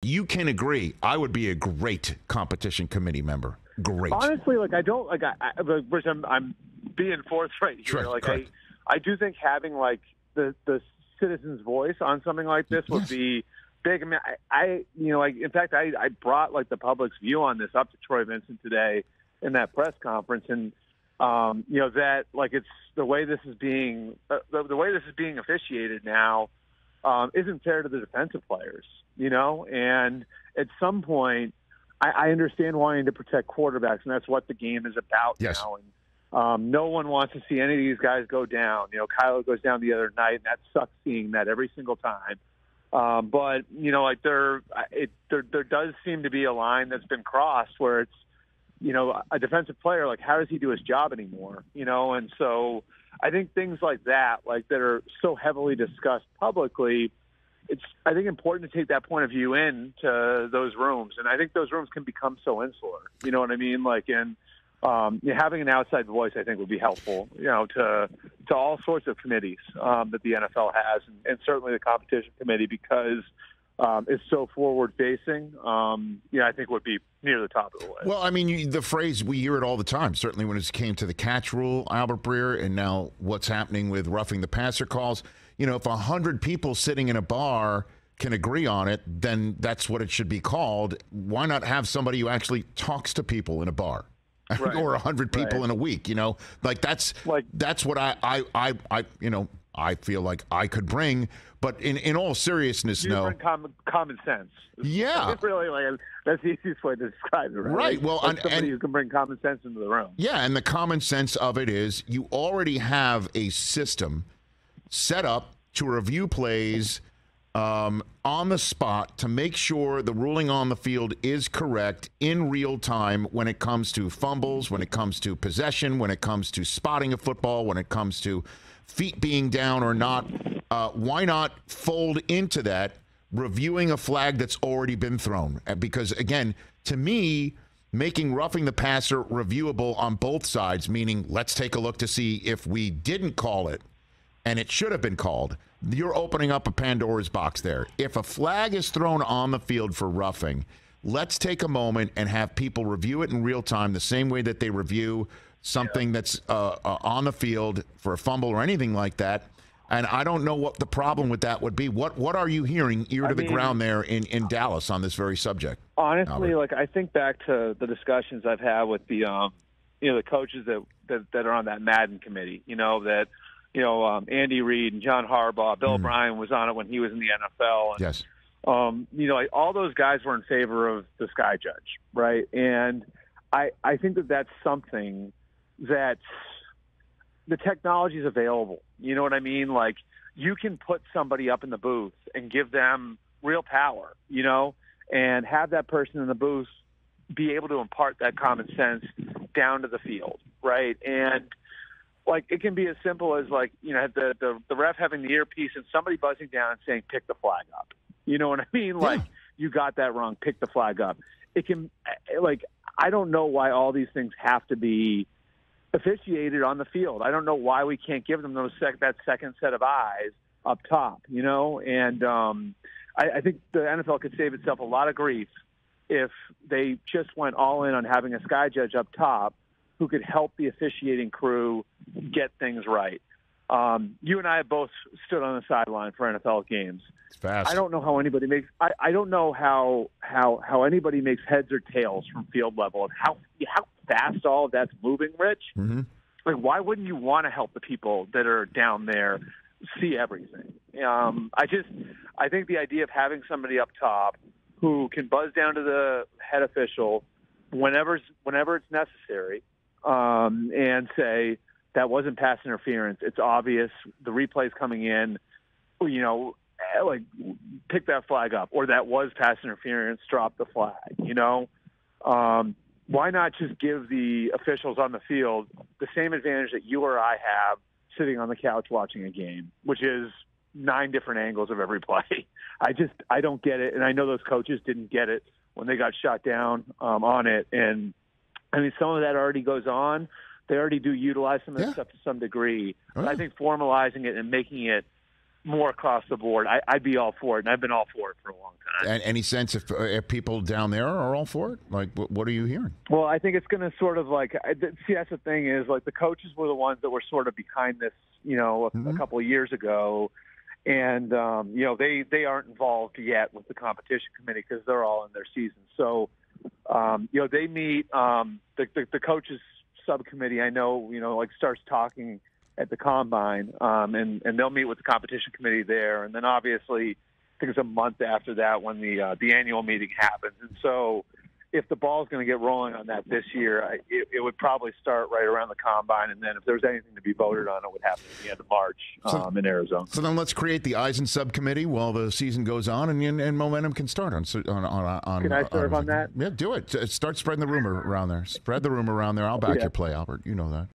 you can agree, I would be a great competition committee member. Great. Honestly, like I don't like Rich, I'm being forthright here. Sure, like correct. I do think having like the citizen's voice on something like this would be big. I mean, I in fact, I brought like the public's view on this up to Troy Vincent today in that press conference, and that like it's the way this is being officiated now isn't fair to the defensive players, and at some point. I understand wanting to protect quarterbacks, and that's what the game is about now. And no one wants to see any of these guys go down. Kyler goes down the other night, and that sucks seeing that every single time. But like there does seem to be a line that's been crossed where it's a defensive player. Like, how does he do his job anymore? And so I think things like that, like that are so heavily discussed publicly. It's, I think, important to take that point of view into those rooms. And I think those rooms can become so insular. You know what I mean? Like, and having an outside voice, I think, would be helpful, to all sorts of committees that the NFL has, and certainly the competition committee, because it's so forward-facing, I think would be near the top of the list. Well, I mean, the phrase, we hear it all the time, certainly when it came to the catch rule, Albert Breer, and now what's happening with roughing the passer calls. If 100 people sitting in a bar can agree on it, then that's what it should be called. Why not have somebody who actually talks to people in a bar, right, or 100 people in a week? Like that's what I feel like I could bring. But in all seriousness, you bring common sense. Yeah, it's really that's the easiest way to describe it. Right. Well, like somebody who can bring common sense into the room. Yeah, and the common sense of it is you already have a system set up to review plays on the spot to make sure the ruling on the field is correct in real time when it comes to fumbles, when it comes to possession, when it comes to spotting a football, when it comes to feet being down or not. Why not fold into that reviewing a flag that's already been thrown? Because, again, to me, making roughing the passer reviewable on both sides, meaning let's take a look to see if we didn't call it and it should have been called, you're opening up a Pandora's box there. If a flag is thrown on the field for roughing, let's take a moment and have people review it in real time the same way that they review something that's on the field for a fumble or anything like that. And I don't know what the problem with that would be. What are you hearing ear to the ground there in Dallas on this very subject? Honestly, Albert? I think back to the discussions I've had with the the coaches that are on that Madden committee. Andy Reid and John Harbaugh, Bill O'Brien was on it when he was in the NFL. And, yes. All those guys were in favor of the sky judge, right? And I think that's something that the technology is available. You know what I mean? Like, you can put somebody up in the booth and give them real power, and have that person in the booth be able to impart that common sense down to the field, right? And it can be as simple as the ref having the earpiece and somebody buzzing down and saying, pick the flag up. You know what I mean? Yeah. You got that wrong, pick the flag up. It can, I don't know why all these things have to be officiated on the field. I don't know why we can't give them that second set of eyes up top, and I think the NFL could save itself a lot of grief if they just went all in on having a sky judge up top who could help the officiating crew get things right. You and I have both stood on the sideline for NFL games. It's fast. I don't know how anybody makes. I don't know how anybody makes heads or tails from field level and how fast all of that's moving, Rich. Mm-hmm. Why wouldn't you want to help the people that are down there see everything? I think the idea of having somebody up top who can buzz down to the head official whenever it's necessary, and say that wasn't pass interference. It's obvious. The replay's coming in. Pick that flag up, or that was pass interference. Drop the flag. Why not just give the officials on the field the same advantage that you or I have sitting on the couch watching a game, which is 9 different angles of every play? I don't get it, and I know those coaches didn't get it when they got shot down on it. And I mean, some of that already goes on. They already do utilize some of that stuff to some degree. But I think formalizing it and making it more across the board, I'd be all for it, and I've been all for it for a long time. And any sense if people down there are all for it? Like, what are you hearing? Well, I think it's going to sort of like see. That's the thing is like the coaches were the ones that were sort of behind this, a couple of years ago, and they aren't involved yet with the competition committee because they're all in their season. So they meet the coaches subcommittee. I know starts talking at the combine, and they'll meet with the competition committee there, and then obviously I think it's a month after that when the annual meeting happens. And so if the ball's going to get rolling on that this year, it would probably start right around the combine, and then if there's anything to be voted on, it would happen at the end of March in Arizona. So then let's create the Eisen subcommittee while the season goes on, and momentum can start on. Can I serve on that? Yeah, do it. Start spreading the rumor around there. Spread the rumor around there. I'll back your play, Albert. You know that.